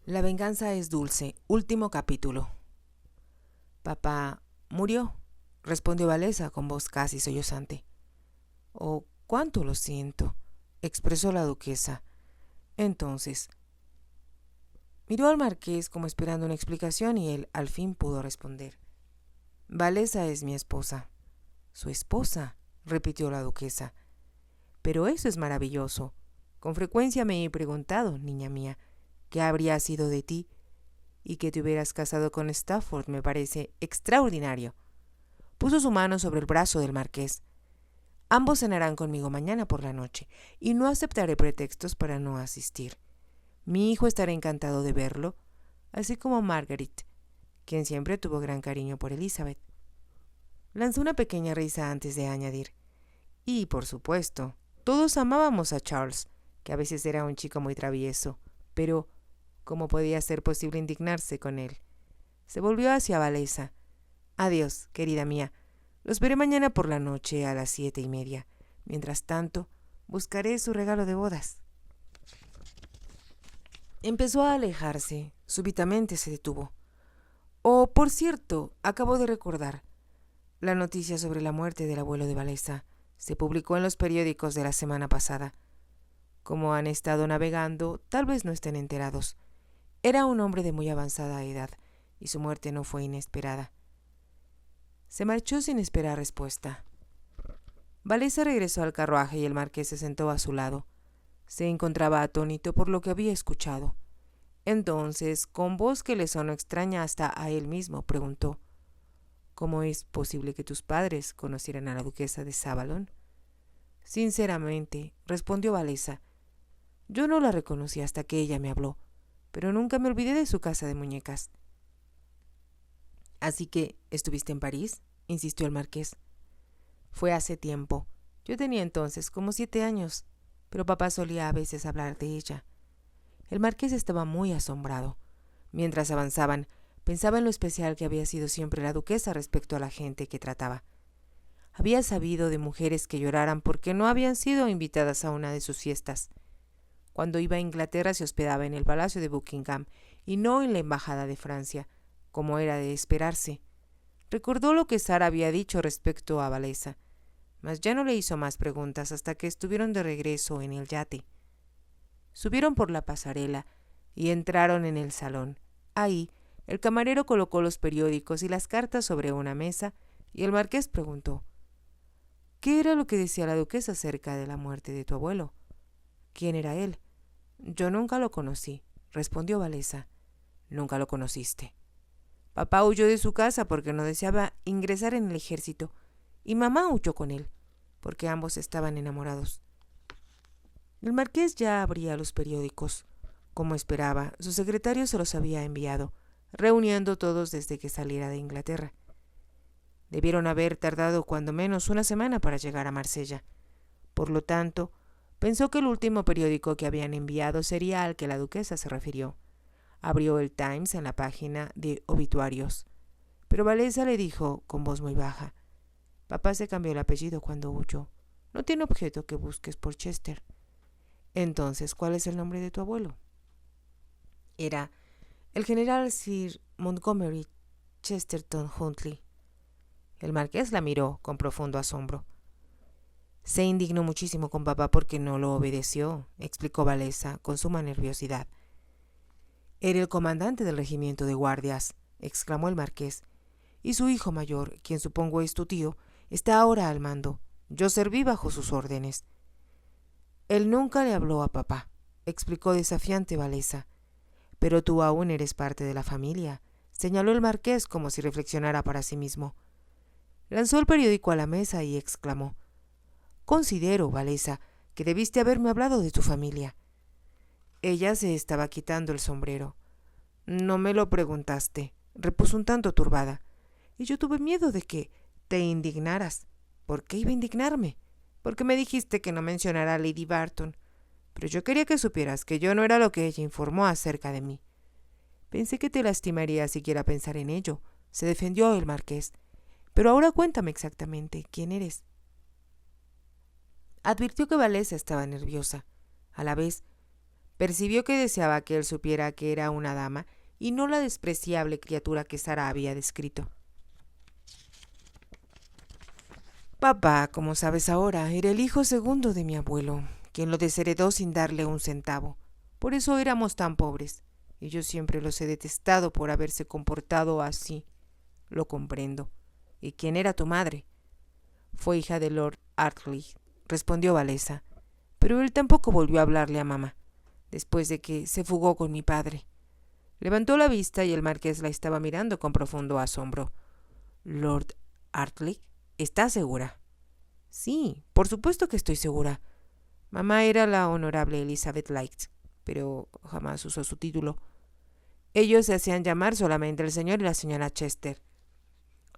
La venganza es dulce. Último capítulo. Papá murió, respondió Valesa con voz casi sollozante. Oh, cuánto lo siento, expresó la duquesa. Entonces, miró al marqués como esperando una explicación y él al fin pudo responder. Valesa es mi esposa. ¿Su esposa?, repitió la duquesa. Pero eso es maravilloso. Con frecuencia me he preguntado, niña mía, ¿qué habría sido de ti? Y que te hubieras casado con Stafford me parece extraordinario. Puso su mano sobre el brazo del marqués. Ambos cenarán conmigo mañana por la noche, y no aceptaré pretextos para no asistir. Mi hijo estará encantado de verlo, así como Margaret, quien siempre tuvo gran cariño por Elizabeth. Lanzó una pequeña risa antes de añadir: y, por supuesto, todos amábamos a Charles, que a veces era un chico muy travieso, pero ¿cómo podía ser posible indignarse con él? Se volvió hacia Valesa. Adiós, querida mía. Los veré mañana por la noche a las 7:30. Mientras tanto, buscaré su regalo de bodas. Empezó a alejarse. Súbitamente se detuvo. Oh, por cierto, acabo de recordar. La noticia sobre la muerte del abuelo de Valesa se publicó en los periódicos de la semana pasada. Como han estado navegando, tal vez no estén enterados. Era un hombre de muy avanzada edad, y su muerte no fue inesperada. Se marchó sin esperar respuesta. Valesa regresó al carruaje y el marqués se sentó a su lado. Se encontraba atónito por lo que había escuchado. Entonces, con voz que le sonó extraña hasta a él mismo, preguntó: ¿Cómo es posible que tus padres conocieran a la duquesa de Savalón? Sinceramente, respondió Valesa, yo no la reconocí hasta que ella me habló, pero nunca me olvidé de su casa de muñecas. ¿Así que estuviste en París?, insistió el marqués. Fue hace tiempo. Yo tenía entonces como 7 años, pero papá solía a veces hablar de ella. El marqués estaba muy asombrado. Mientras avanzaban, pensaba en lo especial que había sido siempre la duquesa respecto a la gente que trataba. Había sabido de mujeres que lloraran porque no habían sido invitadas a una de sus fiestas. Cuando iba a Inglaterra se hospedaba en el Palacio de Buckingham y no en la Embajada de Francia, como era de esperarse. Recordó lo que Sara había dicho respecto a Valesa, mas ya no le hizo más preguntas hasta que estuvieron de regreso en el yate. Subieron por la pasarela y entraron en el salón. Ahí, el camarero colocó los periódicos y las cartas sobre una mesa y el marqués preguntó: ¿Qué era lo que decía la duquesa acerca de la muerte de tu abuelo? ¿Quién era él? Yo nunca lo conocí, respondió Valesa. Nunca lo conociste. Papá huyó de su casa porque no deseaba ingresar en el ejército, y mamá huyó con él, porque ambos estaban enamorados. El marqués ya abría los periódicos. Como esperaba, su secretario se los había enviado, reuniendo todos desde que saliera de Inglaterra. Debieron haber tardado cuando menos una semana para llegar a Marsella. Por lo tanto, pensó que el último periódico que habían enviado sería al que la duquesa se refirió. Abrió el Times en la página de obituarios. Pero Valesa le dijo con voz muy baja: Papá se cambió el apellido cuando huyó. No tiene objeto que busques por Chester. Entonces, ¿cuál es el nombre de tu abuelo? Era el general Sir Montgomery Chesterton Huntley. El marqués la miró con profundo asombro. Se indignó muchísimo con papá porque no lo obedeció, explicó Valesa con suma nerviosidad. Era el comandante del regimiento de guardias, exclamó el marqués, y su hijo mayor, quien supongo es tu tío, está ahora al mando. Yo serví bajo sus órdenes. Él nunca le habló a papá, explicó desafiante Valesa. Pero tú aún eres parte de la familia, señaló el marqués como si reflexionara para sí mismo. Lanzó el periódico a la mesa y exclamó: Considero, Valesa, que debiste haberme hablado de tu familia. Ella se estaba quitando el sombrero. No me lo preguntaste, repuso un tanto turbada, y yo tuve miedo de que te indignaras. ¿Por qué iba a indignarme? Porque me dijiste que no mencionara a Lady Barton, pero yo quería que supieras que yo no era lo que ella informó acerca de mí. Pensé que te lastimaría siquiera pensar en ello, se defendió el marqués. Pero ahora cuéntame exactamente quién eres. Advirtió que Valesa estaba nerviosa. A la vez, Percibió que deseaba que él supiera que era una dama y no la despreciable criatura que Sara había descrito. Papá, como sabes ahora, era el hijo segundo de mi abuelo, quien lo desheredó sin darle un centavo. Por eso éramos tan pobres, y yo siempre los he detestado por haberse comportado así. Lo comprendo. ¿Y quién era tu madre? Fue hija de Lord Artley, respondió Valesa, pero él tampoco volvió a hablarle a mamá, después de que se fugó con mi padre. Levantó la vista y el marqués la estaba mirando con profundo asombro. ¿Lord Artley? ¿Estás segura? Sí, por supuesto que estoy segura. Mamá era la honorable Elizabeth Light, pero jamás usó su título. Ellos se hacían llamar solamente el señor y la señora Chester.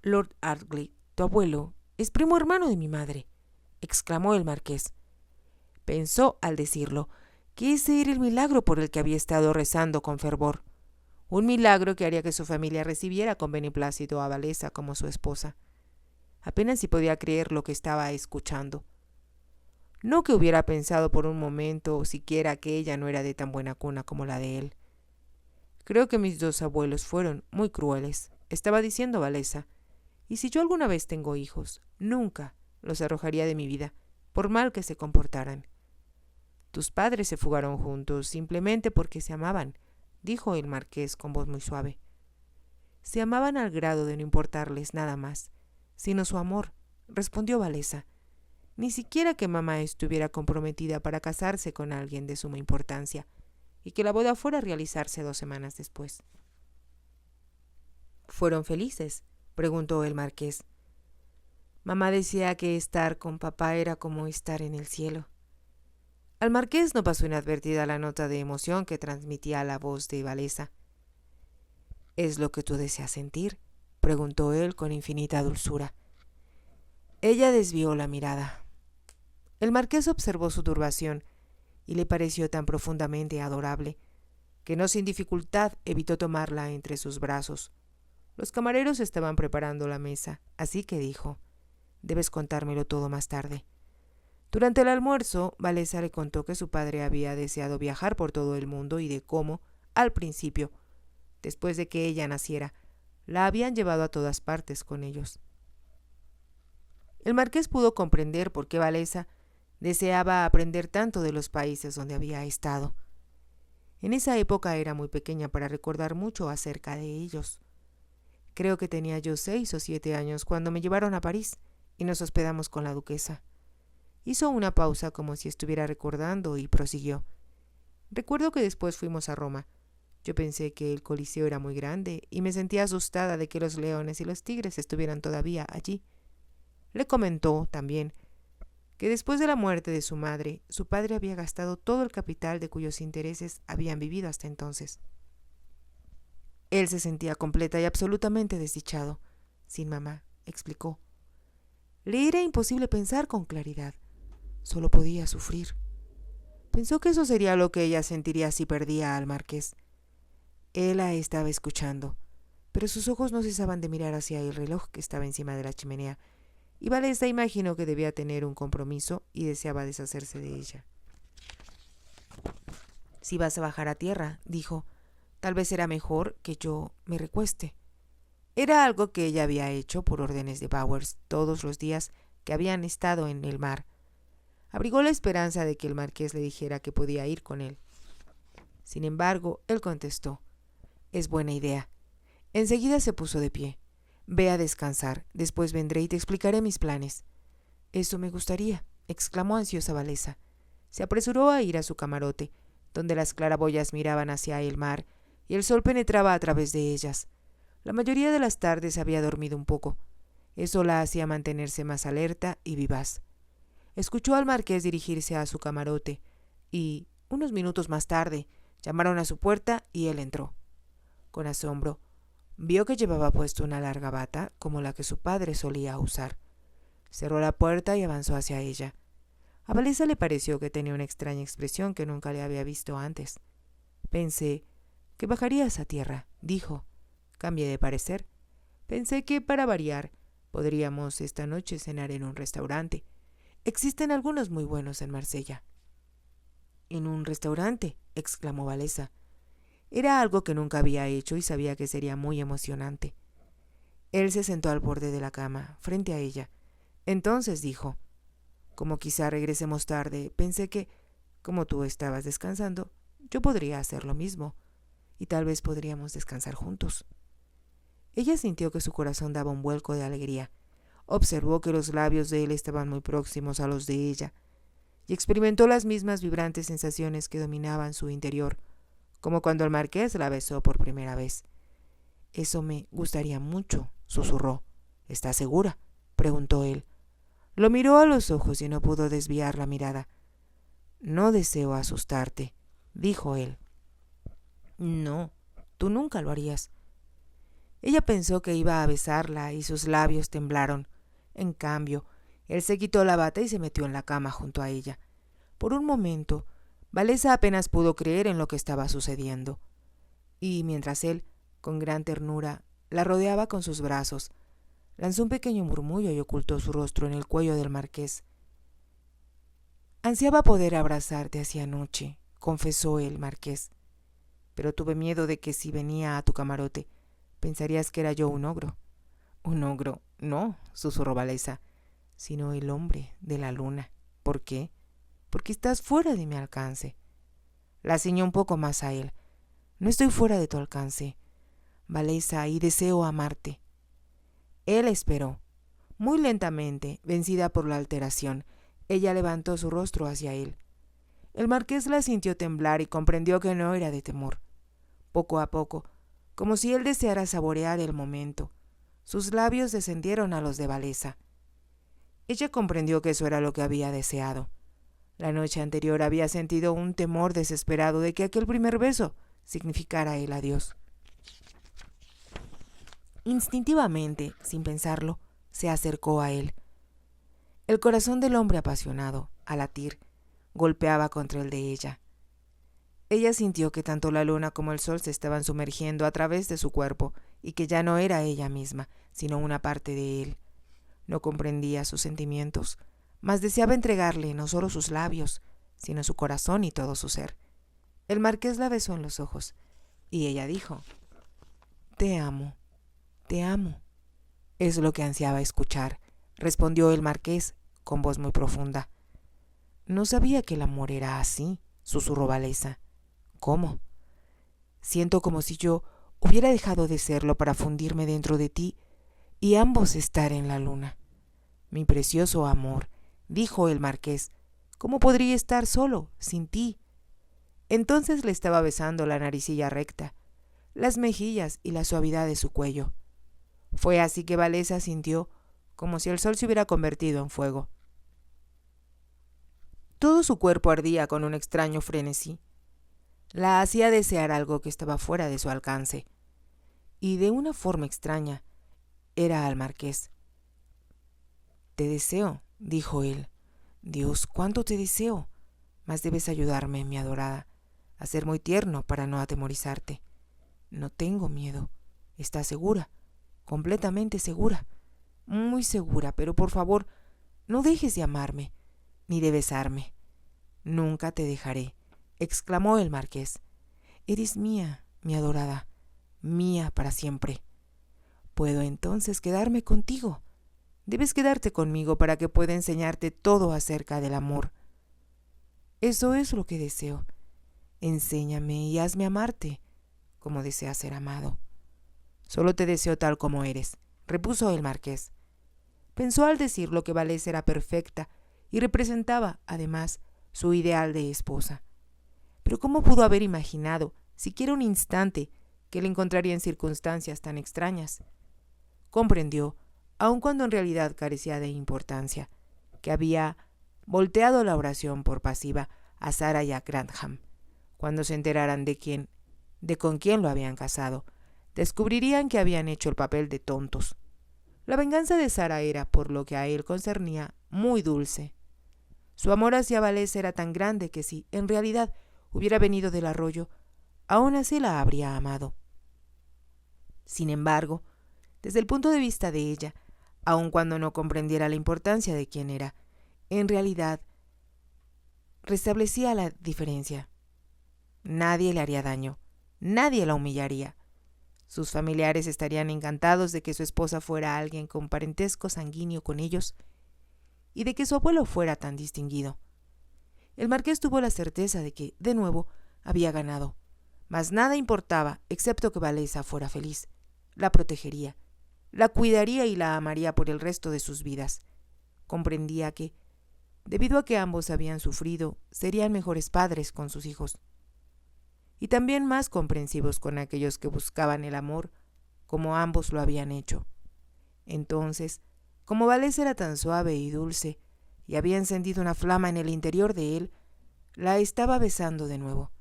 Lord Artley, tu abuelo, es primo hermano de mi madre, exclamó el marqués. Pensó, al decirlo, que ese era el milagro por el que había estado rezando con fervor. Un milagro que haría que su familia recibiera con beneplácito a Valesa como su esposa. Apenas si podía creer lo que estaba escuchando. No que hubiera pensado por un momento siquiera que ella no era de tan buena cuna como la de él. Creo que mis dos abuelos fueron muy crueles, estaba diciendo Valesa, y si yo alguna vez tengo hijos, nunca los arrojaría de mi vida, por mal que se comportaran. Tus padres se fugaron juntos simplemente porque se amaban, dijo el marqués con voz muy suave. Se amaban al grado de no importarles nada más, sino su amor, respondió Valesa. Ni siquiera que mamá estuviera comprometida para casarse con alguien de suma importancia, y que la boda fuera a realizarse 2 semanas después. ¿Fueron felices?, preguntó el marqués. Mamá decía que estar con papá era como estar en el cielo. Al marqués no pasó inadvertida la nota de emoción que transmitía la voz de Valesa. ¿Es lo que tú deseas sentir?, preguntó él con infinita dulzura. Ella desvió la mirada. El marqués observó su turbación y le pareció tan profundamente adorable que no sin dificultad evitó tomarla entre sus brazos. Los camareros estaban preparando la mesa, así que dijo: «Debes contármelo todo más tarde». Durante el almuerzo, Valesa le contó que su padre había deseado viajar por todo el mundo y de cómo, al principio, después de que ella naciera, la habían llevado a todas partes con ellos. El marqués pudo comprender por qué Valesa deseaba aprender tanto de los países donde había estado. En esa época era muy pequeña para recordar mucho acerca de ellos. Creo que tenía yo 6 o 7 años cuando me llevaron a París y nos hospedamos con la duquesa. Hizo una pausa como si estuviera recordando y prosiguió. Recuerdo que después fuimos a Roma. Yo pensé que el Coliseo era muy grande y me sentía asustada de que los leones y los tigres estuvieran todavía allí. Le comentó también que después de la muerte de su madre, su padre había gastado todo el capital de cuyos intereses habían vivido hasta entonces. Él se sentía completa y absolutamente desdichado. Sin mamá, explicó. Le era imposible pensar con claridad. Solo podía sufrir. Pensó que eso sería lo que ella sentiría si perdía al marqués. Él la estaba escuchando, pero sus ojos no cesaban de mirar hacia el reloj que estaba encima de la chimenea, y Valesa imaginó que debía tener un compromiso y deseaba deshacerse de ella. Si vas a bajar a tierra, dijo, tal vez será mejor que yo me recueste. Era algo que ella había hecho por órdenes de Bowers todos los días que habían estado en el mar. Abrigó la esperanza de que el marqués le dijera que podía ir con él. Sin embargo, él contestó: «Es buena idea». Enseguida se puso de pie. «Ve a descansar, después vendré y te explicaré mis planes». «Eso me gustaría», exclamó ansiosa Valesa. Se apresuró a ir a su camarote, donde las claraboyas miraban hacia el mar y el sol penetraba a través de ellas. La mayoría de las tardes había dormido un poco. Eso la hacía mantenerse más alerta y vivaz. Escuchó al marqués dirigirse a su camarote y, unos minutos más tarde, llamaron a su puerta y él entró. Con asombro, vio que llevaba puesto una larga bata como la que su padre solía usar. Cerró la puerta y avanzó hacia ella. A Valesa le pareció que tenía una extraña expresión que nunca le había visto antes. «Pensé que bajarías a tierra», dijo. «Cambié de parecer. Pensé que, para variar, podríamos esta noche cenar en un restaurante. Existen algunos muy buenos en Marsella». «¿En un restaurante?», exclamó Valesa. Era algo que nunca había hecho y sabía que sería muy emocionante. Él se sentó al borde de la cama, frente a ella. Entonces dijo: como quizá regresemos tarde, pensé que, como tú estabas descansando, yo podría hacer lo mismo, y tal vez podríamos descansar juntos. Ella sintió que su corazón daba un vuelco de alegría. Observó que los labios de él estaban muy próximos a los de ella, y experimentó las mismas vibrantes sensaciones que dominaban su interior, como cuando el marqués la besó por primera vez. Eso me gustaría mucho, susurró. ¿Estás segura?, preguntó él. Lo miró a los ojos y no pudo desviar la mirada. No deseo asustarte, dijo él. No, tú nunca lo harías. Ella pensó que iba a besarla y sus labios temblaron. En cambio, él se quitó la bata y se metió en la cama junto a ella. Por un momento, Valesa apenas pudo creer en lo que estaba sucediendo. Y mientras él, con gran ternura, la rodeaba con sus brazos, lanzó un pequeño murmullo y ocultó su rostro en el cuello del marqués. Ansiaba poder abrazarte hacia anoche, confesó el marqués, pero tuve miedo de que si venía a tu camarote pensarías que era yo un ogro. Un ogro, no, susurró Valesa, sino el hombre de la luna. ¿Por qué? Porque estás fuera de mi alcance. La ciñó un poco más a él. No estoy fuera de tu alcance, Valesa, y deseo amarte. Él esperó. Muy lentamente, vencida por la alteración, ella levantó su rostro hacia él. El marqués la sintió temblar y comprendió que no era de temor. Poco a poco, como si él deseara saborear el momento, sus labios descendieron a los de Valesa. Ella comprendió que eso era lo que había deseado. La noche anterior había sentido un temor desesperado de que aquel primer beso significara el adiós. Instintivamente, sin pensarlo, se acercó a él. El corazón del hombre apasionado, al latir, golpeaba contra el de ella. Ella sintió que tanto la luna como el sol se estaban sumergiendo a través de su cuerpo y que ya no era ella misma, sino una parte de él. No comprendía sus sentimientos, mas deseaba entregarle no solo sus labios, sino su corazón y todo su ser. El marqués la besó en los ojos, y ella dijo: «Te amo, te amo». «Es lo que ansiaba escuchar», respondió el marqués con voz muy profunda. «No sabía que el amor era así», susurró Valesa. «¿Cómo?» «Siento como si yo hubiera dejado de serlo para fundirme dentro de ti y ambos estar en la luna». «Mi precioso amor», dijo el marqués, «¿cómo podría estar solo, sin ti?» Entonces le estaba besando la naricilla recta, las mejillas y la suavidad de su cuello. Fue así que Valesa sintió como si el sol se hubiera convertido en fuego. Todo su cuerpo ardía con un extraño frenesí. La hacía desear algo que estaba fuera de su alcance, y de una forma extraña era al marqués. «Te deseo», dijo él. «Dios, cuánto te deseo. Mas debes ayudarme, mi adorada, a ser muy tierno para no atemorizarte. No tengo miedo. ¿Estás segura? Completamente segura. Muy segura, pero por favor, no dejes de amarme, ni de besarme». «Nunca te dejaré», exclamó el marqués. «Eres mía, mi adorada, mía para siempre. ¿Puedo entonces quedarme contigo? Debes quedarte conmigo para que pueda enseñarte todo acerca del amor. Eso es lo que deseo. Enséñame y hazme amarte, como deseas ser amado». «Solo te deseo tal como eres», repuso el marqués. Pensó al decirlo que Valesa era perfecta y representaba, además, su ideal de esposa. Pero ¿cómo pudo haber imaginado, siquiera un instante, que le encontraría en circunstancias tan extrañas? Comprendió, aun cuando en realidad carecía de importancia, que había volteado la oración por pasiva a Sarah y a Grantham. Cuando se enteraran de con quién lo habían casado, descubrirían que habían hecho el papel de tontos. La venganza de Sarah era, por lo que a él concernía, muy dulce. Su amor hacia Valesa era tan grande que si, en realidad, hubiera venido del arroyo, aún así la habría amado. Sin embargo, desde el punto de vista de ella, aun cuando no comprendiera la importancia de quién era, en realidad restablecía la diferencia. Nadie le haría daño, nadie la humillaría. Sus familiares estarían encantados de que su esposa fuera alguien con parentesco sanguíneo con ellos y de que su abuelo fuera tan distinguido. El marqués tuvo la certeza de que, de nuevo, había ganado, mas nada importaba excepto que Walesa fuera feliz. La protegería, la cuidaría y la amaría por el resto de sus vidas. Comprendía que, debido a que ambos habían sufrido, serían mejores padres con sus hijos. Y también más comprensivos con aquellos que buscaban el amor, como ambos lo habían hecho. Entonces, como Walesa era tan suave y dulce, y había encendido una flama en el interior de él, la estaba besando de nuevo.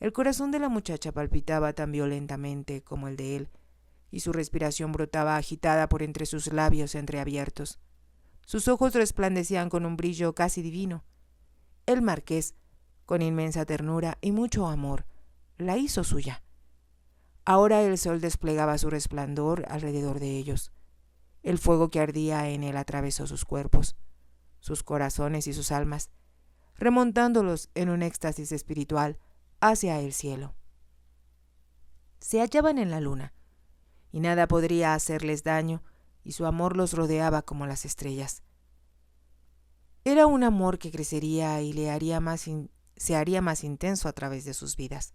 El corazón de la muchacha palpitaba tan violentamente como el de él, y su respiración brotaba agitada por entre sus labios entreabiertos. Sus ojos resplandecían con un brillo casi divino. El marqués, con inmensa ternura y mucho amor, la hizo suya. Ahora el sol desplegaba su resplandor alrededor de ellos. El fuego que ardía en él atravesó sus cuerpos, sus corazones y sus almas, remontándolos en un éxtasis espiritual hacia el cielo. Se hallaban en la luna, y nada podría hacerles daño, y su amor los rodeaba como las estrellas. Era un amor que crecería y se haría más intenso a través de sus vidas,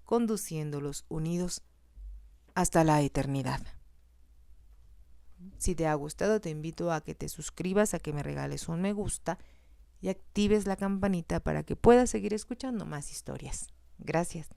conduciéndolos unidos hasta la eternidad. Si te ha gustado, te invito a que te suscribas, a que me regales un me gusta y actives la campanita para que puedas seguir escuchando más historias. Gracias.